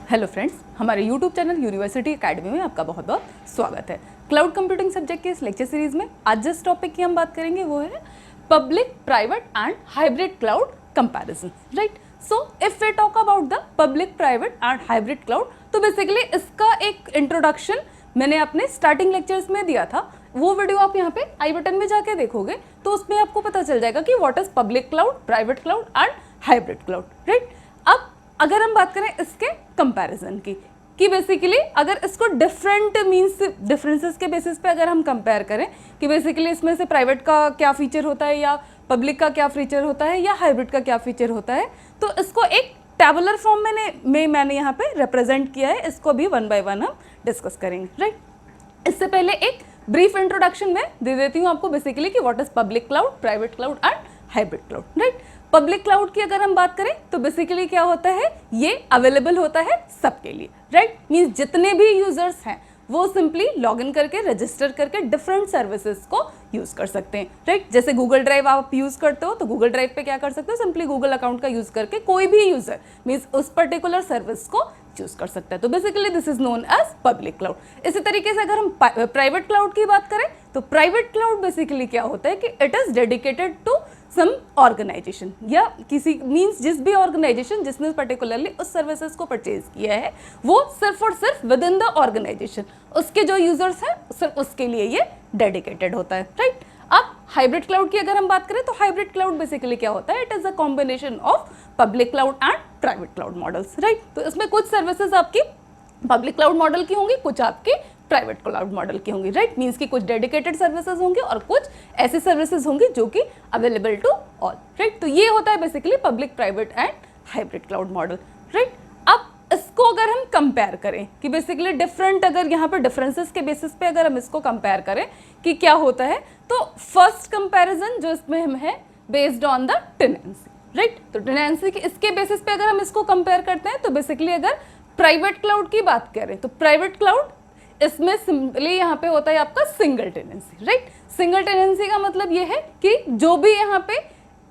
Hello friends, हमारे YouTube channel university academy में आपका बहुत बहुत स्वागत है। क्लाउड कंप्यूटिंग सब्जेक्ट के इस लेक्चर सीरीज में आज जिस टॉपिक की हम बात करेंगे वो है public, private and hybrid cloud comparison. Right, so if we talk about the public, private and hybrid cloud, तो बेसिकली इसका एक इंट्रोडक्शन मैंने अपने स्टार्टिंग लेक्चर्स में दिया था। वो वीडियो आप यहाँ पे आई बटन में जाके देखोगे तो उसमें आपको पता चल जाएगा कि what is public cloud, private cloud and hybrid cloud. Right, अब अगर हम बात करें इसके कंपैरिजन की कि बेसिकली अगर इसको डिफरेंट मींस डिफरेंसेस के बेसिस पे अगर हम कंपेयर करें कि बेसिकली इसमें से प्राइवेट का क्या फीचर होता है या पब्लिक का क्या फीचर होता है या हाइब्रिड का क्या फीचर होता है, तो इसको एक टेबुलर फॉर्म मैंने यहाँ पे रिप्रेजेंट किया है। इसको भी वन बाय वन हम डिस्कस करेंगे। राइट, इससे पहले एक ब्रीफ इंट्रोडक्शन में दे देती हूँ आपको बेसिकली कि what is public cloud, private cloud and hybrid cloud. Right, public cloud की अगर हम बात करें तो बेसिकली क्या होता है, ये अवेलेबल होता है सबके लिए। राइट, मींस जितने भी यूजर्स हैं वो सिंपली लॉग इन करके रजिस्टर करके डिफरेंट सर्विसेज को यूज कर सकते हैं। राइट, जैसे गूगल ड्राइव आप यूज करते हो तो गूगल ड्राइव पे क्या कर सकते हो, सिंपली गूगल अकाउंट का यूज करके कोई भी यूजर मींस उस पर्टिकुलर सर्विस को चूज कर सकता है। तो basically this is known as public cloud. इसी तरीके से अगर हम प्राइवेट क्लाउड की बात करें तो प्राइवेट क्लाउड बेसिकली क्या होता है कि it is dedicated to some organisation या किसी मींस जिस भी ऑर्गेनाइजेशन जिसने पर्टिकुलरली उस सर्विसेज को परचेज किया है वो सिर्फ और सिर्फ विद इन द ऑर्गेनाइजेशन उसके जो यूजर्स हैं सिर्फ उसके लिए ये डेडिकेटेड होता है। राइट, अब हाइब्रिड क्लाउड की अगर हम बात करें तो हाइब्रिड क्लाउड बेसिकली क्या होता है, it is a combination of public cloud and private cloud models. Right, तो इसमें कुछ सर्विसेज आपकी पब्लिक क्लाउड मॉडल की होंगी, कुछ आपकी प्राइवेट क्लाउड मॉडल की होंगी। राइट, मींस कि कुछ डेडिकेटेड सर्विसेज होंगे और कुछ ऐसी सर्विसेज होंगी जो कि अवेलेबल टू ऑल। राइट, तो ये होता है basically public, private and hybrid cloud model. Right, अब इसको अगर हम कंपेयर करें कि बेसिकली डिफरेंट अगर यहाँ पे डिफरेंसेस के बेसिस पे अगर हम इसको कंपेयर करें कि क्या होता है, तो फर्स्ट कंपैरिजन जो इसमें हम है based on the tenancy. Right, तो टेनेंसी के इसके बेसिस पे अगर हम इसको कंपेयर करते हैं तो बेसिकली अगर प्राइवेट क्लाउड की बात करें तो प्राइवेट क्लाउड इसमें सिंपली यहाँ पे होता है आपका single tenancy. Right, single tenancy का मतलब ये है कि जो भी यहाँ पे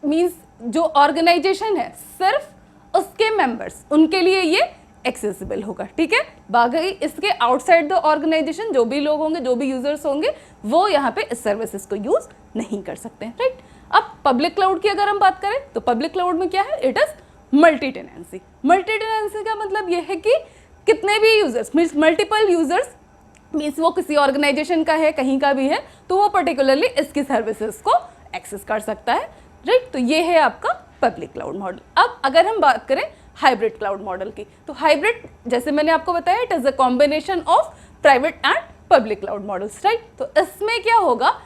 मींस जो ऑर्गेनाइजेशन है सिर्फ उसके मेंबर्स उनके लिए ये एक्सेसिबल होगा। ठीक है, बाकी इसके आउटसाइड द ऑर्गेनाइजेशन जो भी लोग होंगे, जो भी यूजर्स होंगे वो यहाँ पे इस सर्विसेज को यूज नहीं कर सकते। राइट, अब पब्लिक क्लाउड की अगर हम बात करें तो पब्लिक क्लाउड में क्या है, it is multi tenancy. Multi tenancy का मतलब ये है कि कितने भी users means multiple users means वो किसी ऑर्गेनाइजेशन का है, कहीं का भी है, तो वो पर्टिकुलरली इसकी सर्विसेज को एक्सेस कर सकता है। राइट, तो ये है आपका पब्लिक क्लाउड मॉडल। अब अगर हम बात करें हाइब्रिड क्लाउड मॉडल की तो हाइब्रिड जैसे मैंने आपको बताया it is a combination of private and public cloud models. Right, तो इसमें क्या होगा,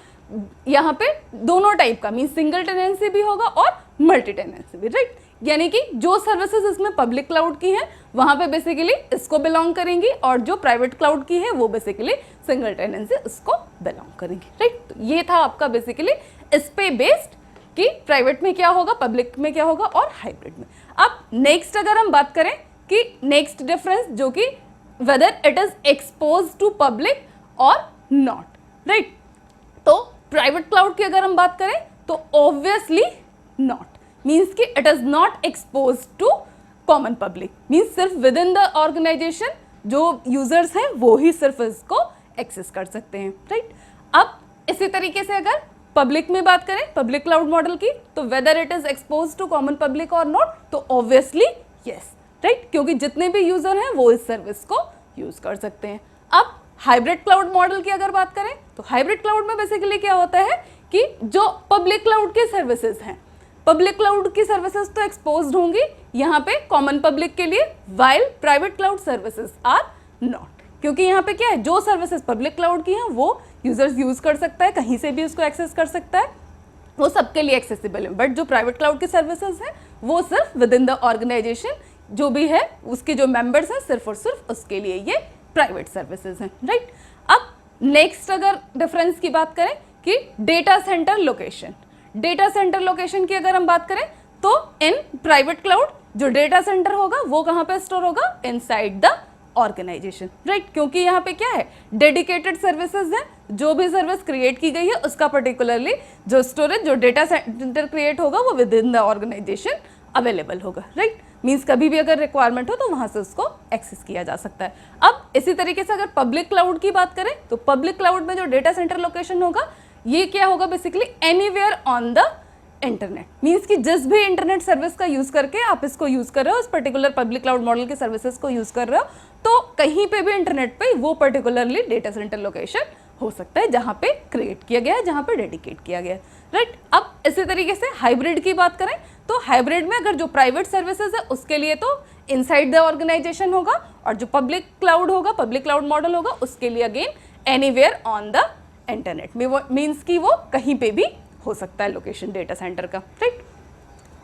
यहाँ पे दोनों टाइप का मीन्स सिंगल टेनेंसी भी होगा और मल्टी टेनेंसी भी। राइट, यानी कि जो सर्विसेज इसमें पब्लिक क्लाउड की हैं वहाँ पे बेसिकली इसको बिलोंग करेंगी और जो प्राइवेट क्लाउड की है वो बेसिकली सिंगल टेनेंसी इसको बिलोंग करेंगी। राइट, तो ये था आपका बेसिकली इस पे बेस्ड कि प्राइवेट में क्या होगा, पब्लिक में क्या होगा और हाइब्रिड में। अब नेक्स्ट अगर हम बात करें कि नेक्स्ट डिफरेंस जो कि whether it is expose to public और नॉट। राइट, तो प्राइवेट क्लाउड की अगर हम बात करें तो ऑब्वियसली नॉट मीन्स कि it is not expose to common public means सिर्फ विद इन द ऑर्गेनाइजेशन जो यूजर्स हैं वो ही सिर्फ इसको एक्सेस कर सकते हैं। राइट, अब इसी तरीके से अगर पब्लिक में बात करें पब्लिक क्लाउड मॉडल की तो whether it is expose to common public और नॉट, तो ऑब्वियसली यस। राइट, क्योंकि जितने भी यूजर हैं वो इस सर्विस को यूज कर सकते हैं। अब हाइब्रिड क्लाउड मॉडल की अगर बात करें तो हाइब्रिड क्लाउड में बेसिकली क्या होता है कि जो पब्लिक क्लाउड के सर्विसेज हैं, पब्लिक क्लाउड की सर्विसेज तो एक्सपोज्ड होंगी यहाँ पे कॉमन पब्लिक के लिए, while private cloud services are not. क्योंकि यहाँ पे क्या है, जो सर्विसेज पब्लिक क्लाउड की हैं वो यूजर्स यूज कर सकता है, कहीं से भी उसको एक्सेस कर सकता है, वो सबके लिए एक्सेसिबल है। बट जो प्राइवेट क्लाउड की सर्विसेज हैं वो सिर्फ विद इन द ऑर्गेनाइजेशन जो भी है उसके जो मेंबर्स हैं सिर्फ और सिर्फ उसके लिए ये प्राइवेट सर्विसेज हैं। राइट, अब नेक्स्ट अगर डिफरेंस की बात करें कि data centre location, data centre location की अगर हम बात करें तो इन प्राइवेट क्लाउड जो डेटा सेंटर होगा वो कहाँ पे स्टोर होगा, इनसाइड द ऑर्गेनाइजेशन। राइट, क्योंकि यहाँ पे क्या है, डेडिकेटेड सर्विसेज है, जो भी सर्विस क्रिएट की गई है उसका पर्टिकुलरली जो स्टोरेज जो डेटा सेंटर क्रिएट होगा वो within the organisation available होगा, राइट। मीन्स कभी भी अगर रिक्वायरमेंट हो तो वहाँ से उसको एक्सेस किया जा सकता है। अब इसी तरीके से अगर पब्लिक क्लाउड की बात करें तो पब्लिक क्लाउड में जो डेटा सेंटर लोकेशन होगा ये क्या होगा, basically anywhere on the internet. Means कि जिस भी इंटरनेट सर्विस का यूज़ करके आप इसको यूज़ कर रहे हो, इस पर्टिकुलर पब्लिक क्लाउड मॉडल के सर्विसेज को यूज़ कर रहे हो, तो कहीं पे भी इंटरनेट पे वो पर्टिकुलरली डेटा सेंटर लोकेशन हो सकता है जहाँ पे क्रिएट किया गया है, जहाँ पे डेडिकेट किया गया है, राइट। अब इसी तरीके से हाइब्रिड की बात करें तो हाइब्रिड में अगर जो प्राइवेट सर्विसेज है उसके लिए तो इनसाइड द ऑर्गेनाइजेशन होगा, और जो पब्लिक क्लाउड होगा, पब्लिक क्लाउड मॉडल होगा, उसके लिए again anywhere on the internet में, वो मीन्स कि वो कहीं पे भी हो सकता है लोकेशन डेटा सेंटर का, राइट।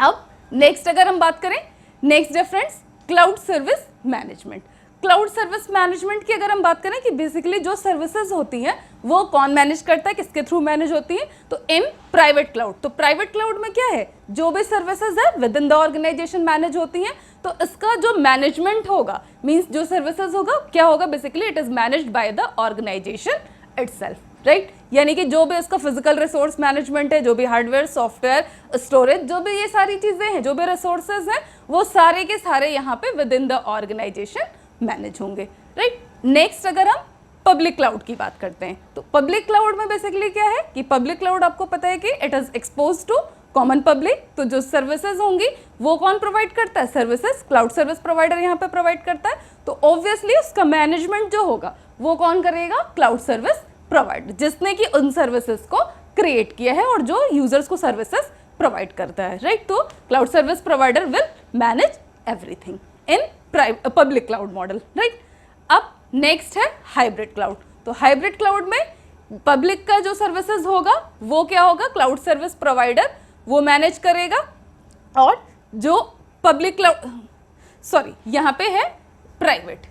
अब नेक्स्ट अगर हम बात करें, नेक्स्ट है friends cloud service management. Cloud service management की अगर हम बात करें कि बेसिकली जो सर्विसेज होती हैं वो कौन मैनेज करता है, किसके थ्रू मैनेज होती हैं, तो इन प्राइवेट क्लाउड। तो प्राइवेट क्लाउड में क्या है, जो भी सर्विसेज है within the organisation manage होती हैं, तो इसका जो मैनेजमेंट होगा, मीन्स जो सर्विसेज होगा क्या होगा, basically it is managed by the organisation itself, right. यानी कि जो भी उसका फिजिकल रिसोर्स मैनेजमेंट है, जो भी हार्डवेयर, सॉफ्टवेयर, स्टोरेज, जो भी ये सारी चीजें हैं, जो भी रिसोर्सेज हैं, वो सारे के सारे यहाँ पे within the organisation manage होंगे, राइट। नेक्स्ट अगर हम पब्लिक क्लाउड की बात करते हैं तो पब्लिक क्लाउड में बेसिकली क्या है कि पब्लिक क्लाउड आपको पता है कि it is expose to common public. तो जो सर्विसेज होंगी वो कौन प्रोवाइड करता है, सर्विसेज क्लाउड सर्विस प्रोवाइडर यहाँ पे प्रोवाइड करता है। तो ऑब्वियसली उसका मैनेजमेंट जो होगा वो कौन करेगा, क्लाउड सर्विस प्रोवाइडर, जिसने कि उन सर्विसेज को क्रिएट किया है और जो यूजर्स को सर्विसेज प्रोवाइड करता है, राइट। तो cloud service provider will manage everything in public cloud model, right. अब नेक्स्ट है हाइब्रिड क्लाउड। तो हाइब्रिड क्लाउड में पब्लिक का जो सर्विसेज होगा वो क्या होगा, क्लाउड सर्विस प्रोवाइडर वो मैनेज करेगा, और जो पब्लिक क्लाउड यहाँ पे है प्राइवेट।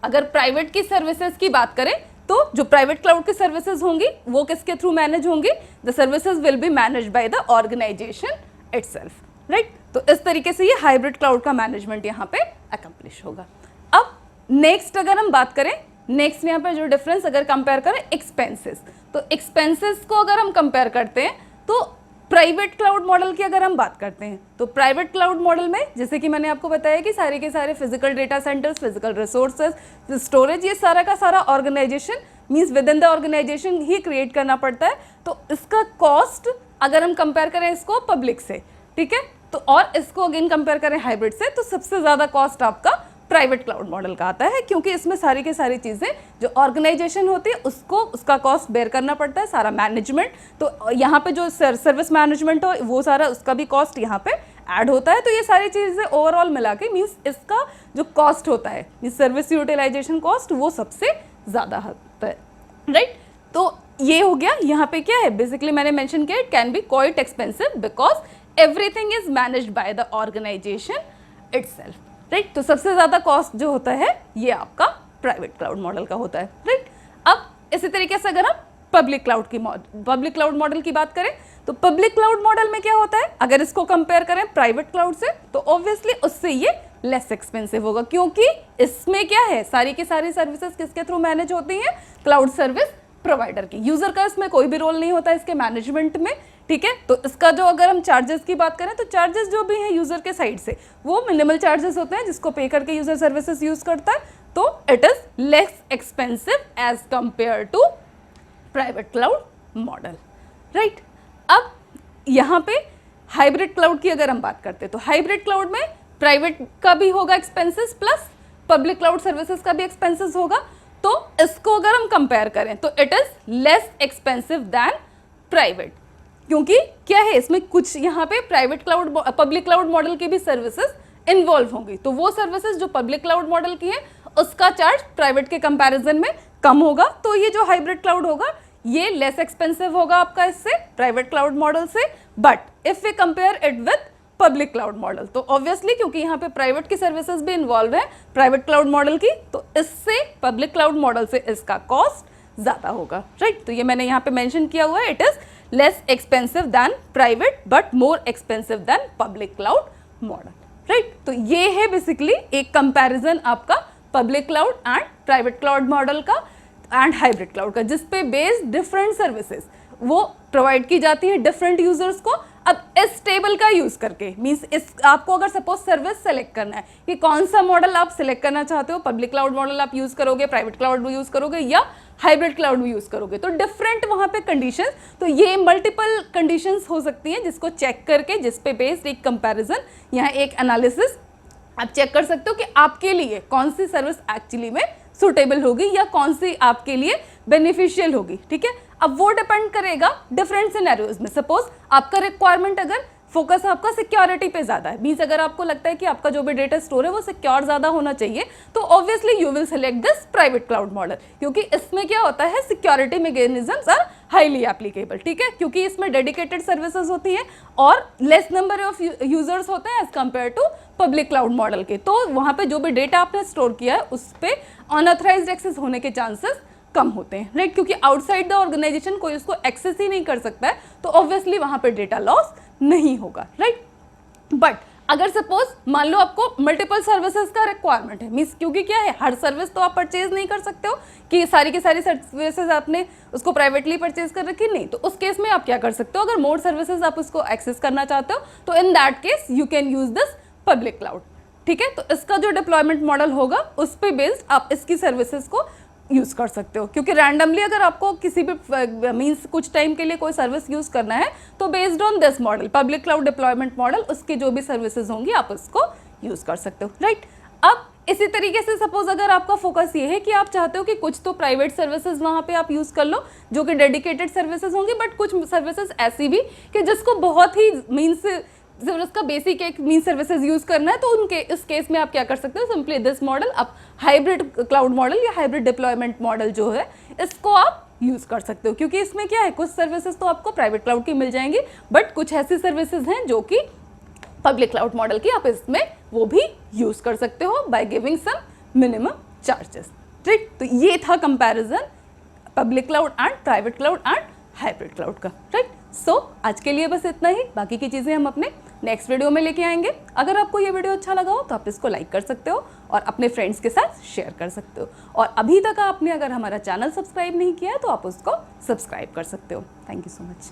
अगर प्राइवेट की सर्विसेज की बात करें तो जो प्राइवेट क्लाउड की सर्विसेज होंगी वो किसके थ्रू मैनेज होंगी, the services will be managed by the organisation itself, right. तो इस तरीके से ये हाइब्रिड क्लाउड का मैनेजमेंट यहाँ पे अकम्प्लिश होगा। अब नेक्स्ट अगर हम बात करें, नेक्स्ट यहाँ पे जो डिफरेंस अगर कंपेयर करें एक्सपेंसेस, तो एक्सपेंसेस को अगर हम कंपेयर करते हैं तो प्राइवेट क्लाउड मॉडल की अगर हम बात करते हैं तो प्राइवेट क्लाउड मॉडल में जैसे कि मैंने आपको बताया कि सारे के सारे physical data centres, physical resources, storage, ये सारा का सारा organisation means within the organisation ही क्रिएट करना पड़ता है। तो इसका कॉस्ट अगर हम कंपेयर करें इसको पब्लिक से, ठीक है, तो और इसको अगेन कंपेयर करें हाइब्रिड से, तो सबसे ज़्यादा कॉस्ट आपका प्राइवेट क्लाउड मॉडल का आता है, क्योंकि इसमें सारी की सारी चीज़ें जो ऑर्गेनाइजेशन होती है उसको उसका कॉस्ट बेयर करना पड़ता है, सारा मैनेजमेंट। तो यहाँ पे जो सर्विस मैनेजमेंट हो वो सारा उसका भी कॉस्ट यहाँ पे ऐड होता है। तो ये सारी चीज़ें ओवरऑल मिला के मीन्स इसका जो कॉस्ट होता है, मीन्स सर्विस यूटिलाइजेशन कॉस्ट, वो सबसे ज़्यादा होता है, राइट। तो ये हो गया, यहाँ पे क्या है बेसिकली मैंने मेंशन किया, it can be quite expensive because everything is managed by the organisation itself, right. तो सबसे ज़्यादा कॉस्ट जो होता है ये आपका प्राइवेट क्लाउड मॉडल का होता है, राइट। अब इसी तरीके से अगर हम पब्लिक क्लाउड मॉडल की बात करें तो पब्लिक क्लाउड मॉडल में क्या होता है, अगर इसको कंपेयर करें प्राइवेट क्लाउड से तो ऑब्वियसली उससे ये लेस एक्सपेंसिव होगा, क्योंकि इसमें क्या है सारी की सारी सर्विसेज किसके थ्रू मैनेज होती हैं, क्लाउड सर्विस प्रोवाइडर की। यूजर का इसमें कोई भी रोल नहीं होता इसके मैनेजमेंट में, ठीक है। तो इसका जो अगर हम चार्जेस की बात करें तो चार्जेस जो भी हैं यूजर के साइड से वो मिनिमल चार्जेस होते हैं जिसको पे करके यूजर सर्विसेज यूज करता है। तो it is less expensive as compare to private cloud model, right. अब यहाँ पे हाइब्रिड क्लाउड की अगर हम बात करते हैं तो हाइब्रिड क्लाउड में प्राइवेट का भी होगा expenses plus public cloud services का भी एक्सपेंसेस होगा। तो इसको अगर हम कंपेयर करें तो it is less expensive than private, क्योंकि क्या है इसमें कुछ यहाँ पे private cloud public cloud model की भी सर्विसेज इन्वॉल्व होंगी। तो वो सर्विसेज जो पब्लिक क्लाउड मॉडल की है उसका चार्ज प्राइवेट के कंपैरिजन में कम होगा। तो ये जो हाइब्रिड क्लाउड होगा ये लेस एक्सपेंसिव होगा आपका इससे प्राइवेट क्लाउड मॉडल से। But if we compare it with public cloud model तो ऑब्वियसली क्योंकि यहाँ पे प्राइवेट की सर्विसेज भी इन्वॉल्व है प्राइवेट क्लाउड मॉडल की, तो इससे पब्लिक क्लाउड मॉडल से इसका कॉस्ट ज़्यादा होगा, राइट। तो ये मैंने यहाँ पे मेंशन किया हुआ है, it is less expensive than private but more expensive than public cloud model, right. तो ये है बेसिकली एक कंपैरिजन आपका public cloud and private cloud model का एंड हाइब्रिड क्लाउड का, जिसपे बेस्ड डिफरेंट सर्विसेज वो प्रोवाइड की जाती है डिफरेंट यूजर्स को अब इस टेबल का यूज करके मींस इस आपको अगर सपोज सर्विस सेलेक्ट करना है कि कौन सा मॉडल आप सिलेक्ट करना चाहते हो, पब्लिक क्लाउड मॉडल आप यूज करोगे, प्राइवेट क्लाउड भी यूज करोगे या हाइब्रिड क्लाउड भी यूज करोगे, तो डिफरेंट वहां पे कंडीशंस, तो ये मल्टीपल कंडीशंस हो सकती हैं जिसको चेक करके जिस पे बेस्ड एक कंपैरिजन, यहाँ एक एनालिसिस आप चेक कर सकते हो कि आपके लिए कौन सी सर्विस एक्चुअली में सुटेबल होगी या कौन सी आपके लिए बेनिफिशियल होगी, ठीक है। अब वो डिपेंड करेगा डिफरेंट सिनेरियोज में। सपोज आपका रिक्वायरमेंट अगर फोकस आपका सिक्योरिटी पे ज्यादा है, मींस अगर आपको लगता है कि आपका जो भी डेटा स्टोर है वो सिक्योर ज्यादा होना चाहिए, तो obviously you will select this private cloud model, क्योंकि इसमें क्या होता है security mechanisms are highly applicable, ठीक है, क्योंकि इसमें डेडिकेटेड सर्विसेज होती हैं और लेस नंबर ऑफ यूजर्स होते हैं as compare to public cloud model के, तो वहां पे जो भी डेटा आपने स्टोर किया है उस पर अनऑथराइज्ड एक्सेस होने के चांसेस कम होते हैं, राइट, क्योंकि आउटसाइड द ऑर्गेनाइजेशन कोई उसको एक्सेस ही नहीं कर सकता है, तो ऑब्वियसली वहां पे डेटा लॉस नहीं होगा, राइट। बट अगर सपोज मान लो आपको मल्टीपल सर्विसेज का रिक्वायरमेंट है, मींस क्योंकि क्या है हर सर्विस तो आप परचेज नहीं कर सकते हो कि सारी की सारी सर्विसेज आपने उसको प्राइवेटली परचेज कर रखी, नहीं, तो उस केस में आप क्या कर सकते हो, अगर मोर सर्विसेज आप उसको एक्सेस करना चाहते हो तो in that case you can use this public cloud, ठीक है। तो इसका जो डिप्लॉयमेंट मॉडल होगा उस पे बेस्ड आप इसकी सर्विसेज को यूज कर सकते हो, क्योंकि रैंडमली अगर आपको किसी भी मींस कुछ टाइम के लिए कोई सर्विस यूज करना है तो based on this model public cloud deployment model उसकी जो भी सर्विसेज होंगी आप उसको यूज कर सकते हो, राइट। अब इसी तरीके से सपोज अगर आपका फोकस ये है कि आप चाहते हो कि कुछ तो प्राइवेट सर्विसेज वहां पे आप यूज कर लो जो कि डेडिकेटेड सर्विसेज होंगी, बट कुछ सर्विसेज ऐसी भी कि जिसको बहुत ही मींस जब उसका बेसिक एक मीन सर्विसेज यूज करना है, तो उनके इस केस में आप क्या कर सकते हो, सिंपली दिस मॉडल आप हाइब्रिड क्लाउड मॉडल या हाइब्रिड डिप्लॉयमेंट मॉडल जो है इसको आप यूज कर सकते हो, क्योंकि इसमें क्या है कुछ सर्विसेज तो आपको प्राइवेट क्लाउड की मिल जाएंगी, बट कुछ ऐसी सर्विसेज हैं जो कि पब्लिक क्लाउड मॉडल की आप इसमें वो भी यूज कर सकते हो by giving some minimum charges, ठीक। तो ये था comparison public cloud and private cloud and hybrid cloud का, राइट। सो आज के लिए बस इतना ही, बाकी की चीज़ें हम अपने नेक्स्ट वीडियो में लेके आएंगे। अगर आपको ये वीडियो अच्छा लगा हो तो आप इसको लाइक कर सकते हो और अपने फ्रेंड्स के साथ शेयर कर सकते हो, और अभी तक आपने अगर हमारा चैनल सब्सक्राइब नहीं किया है तो आप उसको सब्सक्राइब कर सकते हो। Thank you so much.